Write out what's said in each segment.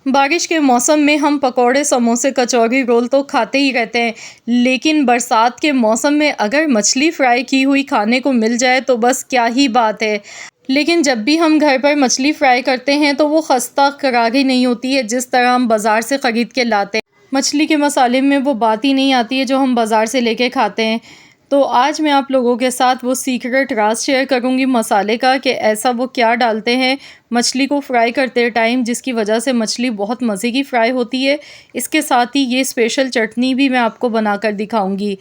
बारिश के मौसम में हम पकोड़े, समोसे, कचौरी, रोल तो खाते ही रहते हैं, लेकिन बरसात के मौसम में अगर मछली फ्राई की हुई खाने को मिल जाए तो बस क्या ही बात है। लेकिन जब भी हम घर पर मछली फ्राई करते हैं तो वो खस्ता करारी नहीं होती है जिस तरह हम बाज़ार से ख़रीद के लाते हैं। मछली के मसाले में वो बात ही नहीं आती है जो हम बाज़ार से लेके खाते हैं। तो आज मैं आप लोगों के साथ वो सीक्रेट राज शेयर करूंगी मसाले का कि ऐसा वो क्या डालते हैं मछली को फ्राई करते टाइम जिसकी वजह से मछली बहुत मज़े की फ्राई होती है। इसके साथ ही ये स्पेशल चटनी भी मैं आपको बनाकर दिखाऊंगी।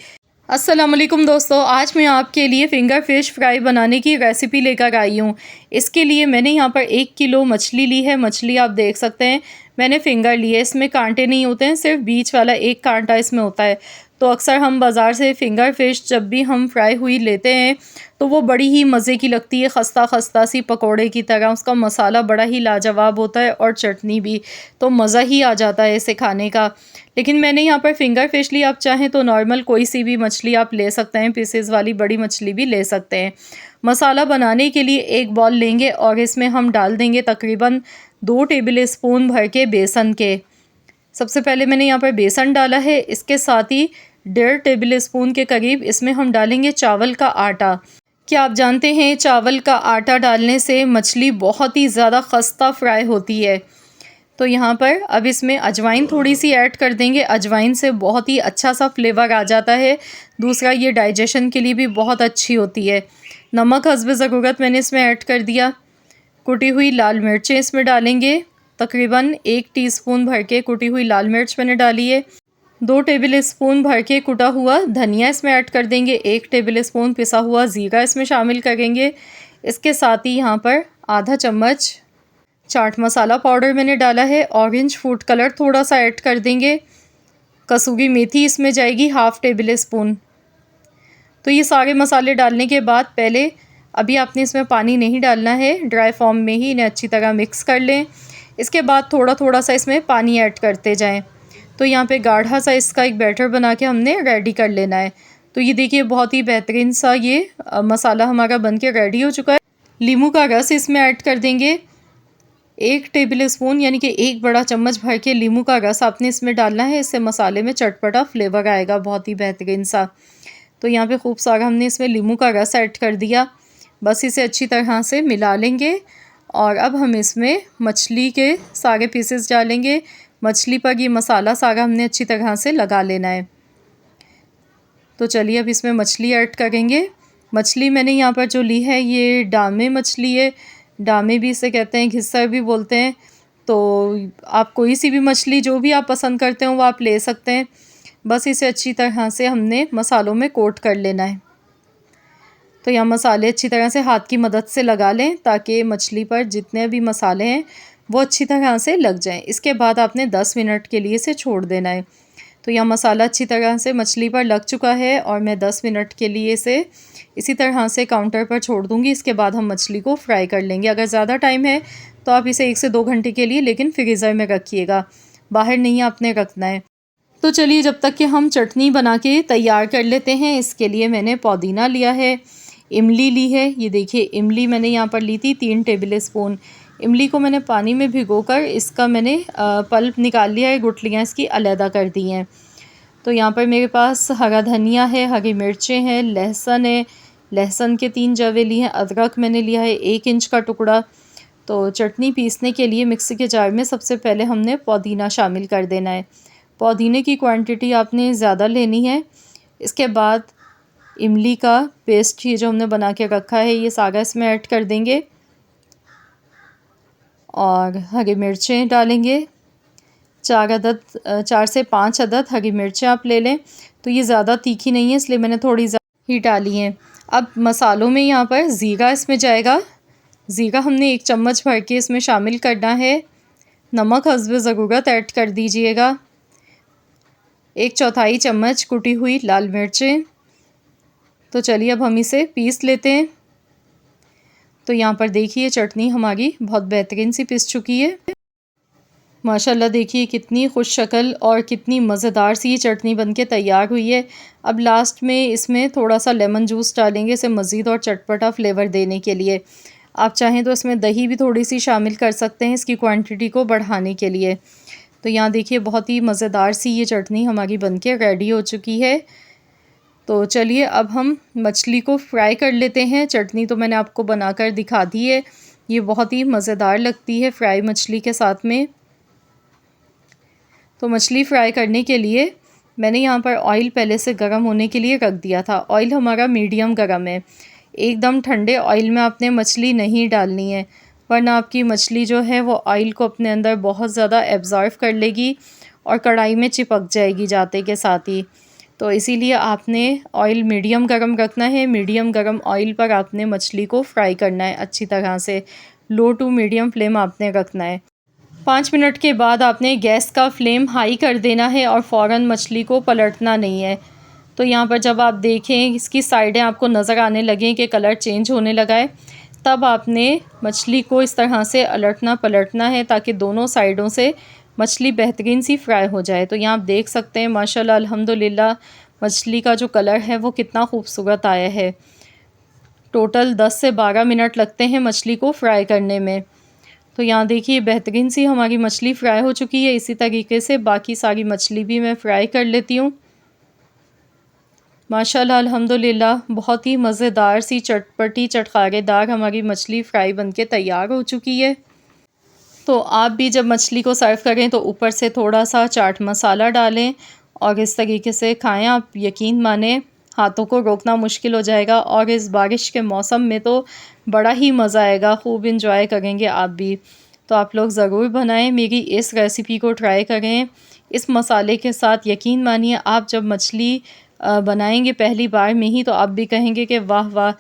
अस्सलाम वालेकुम दोस्तों, आज मैं आपके लिए फ़िंगर फ़िश फ्राई बनाने की रेसिपी लेकर आई हूँ। इसके लिए मैंने यहाँ पर 1 किलो मछली ली है। मछली आप देख सकते हैं मैंने फ़िंगर ली है, इसमें कांटे नहीं होते हैं, सिर्फ बीच वाला एक कांटा इसमें होता है। तो अक्सर हम बाज़ार से फ़िंगर फ़िश जब भी हम फ्राई हुई लेते हैं तो वो बड़ी ही मज़े की लगती है, खस्ता खस्ता सी पकोड़े की तरह। उसका मसाला बड़ा ही लाजवाब होता है और चटनी भी, तो मज़ा ही आ जाता है इसे खाने का। लेकिन मैंने यहाँ पर फ़िंगर फ़िश ली, आप चाहें तो नॉर्मल कोई सी भी मछली आप ले सकते हैं, पीसेस वाली बड़ी मछली भी ले सकते हैं। मसाला बनाने के लिए एक बॉल लेंगे और इसमें हम डाल देंगे तकरीबन 2 टेबल स्पून भर के बेसन के। सबसे पहले मैंने यहाँ पर बेसन डाला है, इसके साथ ही 1.5 टेबल स्पून के करीब इसमें हम डालेंगे चावल का आटा। क्या आप जानते हैं चावल का आटा डालने से मछली बहुत ही ज़्यादा खस्ता फ्राई होती है। तो यहाँ पर अब इसमें अजवाइन थोड़ी सी ऐड कर देंगे, अजवाइन से बहुत ही अच्छा सा फ्लेवर आ जाता है। दूसरा ये डाइजेशन के लिए भी बहुत अच्छी होती है। नमक हस्ब ज़रूरत मैंने इसमें ऐड कर दिया। कुटी हुई लाल मिर्चें इसमें डालेंगे, तकरीबन 1 टीस्पून भर के कुटी हुई लाल मिर्च मैंने डाली है। 2 टेबल स्पून भर के कुटा हुआ धनिया इसमें ऐड कर देंगे। 1 टेबल स्पून पिसा हुआ ज़ीरा इसमें शामिल करेंगे। इसके साथ ही यहाँ पर आधा चम्मच चाट मसाला पाउडर मैंने डाला है। ऑरेंज फूड कलर थोड़ा सा ऐड कर देंगे। कसूरी मेथी इसमें जाएगी 1/2 टेबल स्पून। तो ये सारे मसाले डालने के बाद पहले अभी आपने इसमें पानी नहीं डालना है, ड्राई फॉर्म में ही इन्हें अच्छी तरह मिक्स कर लें। इसके बाद थोड़ा थोड़ा सा इसमें पानी ऐड करते जाएं। तो यहाँ पे गाढ़ा सा इसका एक बैटर बना के हमने रेडी कर लेना है। तो ये देखिए बहुत ही बेहतरीन सा ये मसाला हमारा बन के रेडी हो चुका है। नींबू का रस इसमें ऐड कर देंगे। 1 टेबल स्पून यानी कि 1 बड़ा चम्मच भर के नींबू का रस आपने इसमें डालना है। इससे मसाले में चटपटा फ्लेवर आएगा बहुत ही बेहतरीन सा। तो यहाँ पे खूब सारा हमने इसमें नींबू का रस ऐड कर दिया। बस इसे अच्छी तरह से मिला लेंगे और अब हम इसमें मछली के सारे पीसेस डालेंगे। मछली पर ये मसाला सारा हमने अच्छी तरह से लगा लेना है। तो चलिए अब इसमें मछली ऐड करेंगे। मछली मैंने यहाँ पर जो ली है ये डामे मछली है। डामे भी इसे कहते हैं, घिस्सर भी बोलते हैं। तो आप कोई सी भी मछली जो भी आप पसंद करते हो वो आप ले सकते हैं। बस इसे अच्छी तरह से हमने मसालों में कोट कर लेना है। तो यहाँ मसाले अच्छी तरह से हाथ की मदद से लगा लें ताकि मछली पर जितने भी मसाले हैं वो अच्छी तरह से लग जाएं। इसके बाद आपने 10 मिनट के लिए इसे छोड़ देना है। तो यहाँ मसाला अच्छी तरह से मछली पर लग चुका है और मैं 10 मिनट के लिए इसे इसी तरह से काउंटर पर छोड़ दूँगी। इसके बाद हम मछली को फ्राई कर लेंगे। अगर ज़्यादा टाइम है तो आप इसे 1 से 2 घंटे के लिए लेकिन फ्रीज़र में रखिएगा, बाहर नहीं आपने रखना है। तो चलिए जब तक कि हम चटनी बना के तैयार कर लेते हैं। इसके लिए मैंने पुदीना लिया है, इमली ली है। ये देखिए इमली मैंने यहाँ पर ली थी 3 टेबल स्पून। इमली को मैंने पानी में भिगोकर इसका मैंने पल्प निकाल लिया है, गुठलियाँ इसकी अलहदा कर दी हैं। तो यहाँ पर मेरे पास हरा धनिया है, हरी मिर्चें हैं, लहसुन है, लहसुन के 3 जवे लिए हैं, अदरक मैंने लिया है 1 इंच का टुकड़ा। तो चटनी पीसने के लिए मिक्सी के जार में सबसे पहले हमने पुदीना शामिल कर देना है। पुदीने की क्वांटिटी आपने ज़्यादा लेनी है। इसके बाद इमली का पेस्ट ये जो हमने बना के रखा है ये सारा इसमें ऐड कर देंगे और हरी मिर्चें डालेंगे। 4 से 5 अदद हरी मिर्चें आप ले लें। तो ये ज़्यादा तीखी नहीं है इसलिए मैंने थोड़ी ज़्यादा ही डाली हैं। अब मसालों में यहाँ पर ज़ीरा इसमें जाएगा। ज़ीरा हमने 1 चम्मच भर के इसमें शामिल करना है। नमक हस्ब ज़रूरत ऐड कर दीजिएगा। 1/4 चम्मच कुटी हुई लाल मिर्चें। तो चलिए अब हम इसे पीस लेते हैं। तो यहाँ पर देखिए चटनी हमारी बहुत बेहतरीन सी पिस चुकी है। माशाल्लाह देखिए कितनी खुश शक्ल और कितनी मज़ेदार सी ये चटनी बनके तैयार हुई है। अब लास्ट में इसमें थोड़ा सा लेमन जूस डालेंगे इसे मज़ीद और चटपटा फ्लेवर देने के लिए। आप चाहें तो इसमें दही भी थोड़ी सी शामिल कर सकते हैं इसकी क्वांटिटी को बढ़ाने के लिए। तो यहाँ देखिए बहुत ही मज़ेदार सी ये चटनी हमारी बनके रेडी हो चुकी है। तो चलिए अब हम मछली को फ्राई कर लेते हैं। चटनी तो मैंने आपको बनाकर दिखा दी है, ये बहुत ही मज़ेदार लगती है फ्राई मछली के साथ में। तो मछली फ्राई करने के लिए मैंने यहाँ पर ऑयल पहले से गर्म होने के लिए रख दिया था। ऑयल हमारा मीडियम गर्म है। एकदम ठंडे ऑयल में आपने मछली नहीं डालनी है, वरना आपकी मछली जो है वो ऑयल को अपने अंदर बहुत ज़्यादा एब्ज़ॉर्व कर लेगी और कढ़ाई में चिपक जाएगी जाते के साथ ही। तो इसीलिए आपने ऑयल मीडियम गरम रखना है। मीडियम गरम ऑयल पर आपने मछली को फ्राई करना है अच्छी तरह से। लो टू मीडियम फ्लेम आपने रखना है। 5 मिनट के बाद आपने गैस का फ्लेम हाई कर देना है और फ़ौरन मछली को पलटना नहीं है। तो यहाँ पर जब आप देखें इसकी साइडें आपको नज़र आने लगें कि कलर चेंज होने लगा है, तब आपने मछली को इस तरह से अलटना पलटना है ताकि दोनों साइडों से मछली बेहतरीन सी फ्राई हो जाए। तो यहाँ आप देख सकते हैं माशाल्लाह अल्हम्दुलिल्लाह मछली का जो कलर है वो कितना खूबसूरत आया है। टोटल 10 से 12 मिनट लगते हैं मछली को फ्राई करने में। तो यहाँ देखिए बेहतरीन सी हमारी मछली फ्राई हो चुकी है। इसी तरीके से बाकी सारी मछली भी मैं फ्राई कर लेती हूँ। माशाल्लाह अल्हम्दुलिल्लाह बहुत ही मज़ेदार सी चटपटी चटखारेदार हमारी मछली फ्राई बनके तैयार हो चुकी है। तो आप भी जब मछली को सर्व करें तो ऊपर से थोड़ा सा चाट मसाला डालें और इस तरीके से खाएं। आप यकीन माने हाथों को रोकना मुश्किल हो जाएगा। और इस बारिश के मौसम में तो बड़ा ही मज़ा आएगा, खूब इंजॉय करेंगे आप भी। तो आप लोग ज़रूर बनाएं, मेरी इस रेसिपी को ट्राई करें इस मसाले के साथ। यकीन मानिए आप जब मछली बनाएंगे पहली बार में ही तो आप भी कहेंगे कि वाह वाह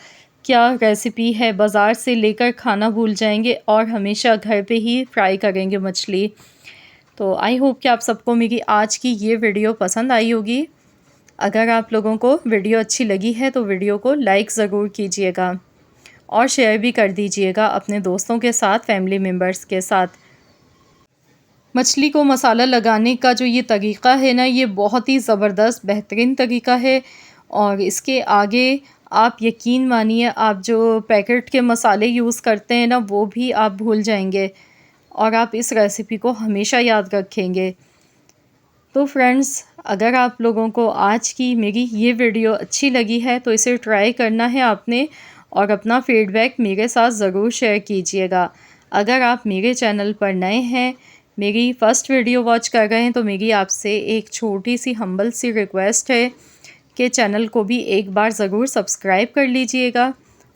क्या रेसिपी है, बाज़ार से लेकर खाना भूल जाएंगे और हमेशा घर पे ही फ्राई करेंगे मछली। तो आई होप कि आप सबको मेरी आज की ये वीडियो पसंद आई होगी। अगर आप लोगों को वीडियो अच्छी लगी है तो वीडियो को लाइक ज़रूर कीजिएगा और शेयर भी कर दीजिएगा अपने दोस्तों के साथ, फैमिली मेम्बर्स के साथ। मछली को मसाला लगाने का जो ये तरीक़ा है ना, ये बहुत ही ज़बरदस्त बेहतरीन तरीक़ा है। और इसके आगे आप यकीन मानिए आप जो पैकेट के मसाले यूज़ करते हैं ना, वो भी आप भूल जाएंगे और आप इस रेसिपी को हमेशा याद रखेंगे। तो फ्रेंड्स, अगर आप लोगों को आज की मेरी ये वीडियो अच्छी लगी है तो इसे ट्राई करना है आपने और अपना फ़ीडबैक मेरे साथ ज़रूर शेयर कीजिएगा। अगर आप मेरे चैनल पर नए हैं, मेरी फ़र्स्ट वीडियो वॉच कर रहे हैं, तो मेरी आपसे एक छोटी सी हम्बल सी रिक्वेस्ट है कि चैनल को भी एक बार ज़रूर सब्सक्राइब कर लीजिएगा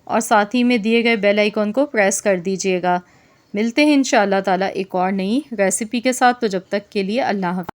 और साथ ही में दिए गए बेल आइकॉन को प्रेस कर दीजिएगा। मिलते हैं इंशाअल्लाह ताला एक और नई रेसिपी के साथ। तो जब तक के लिए अल्लाह हाफ़िज़।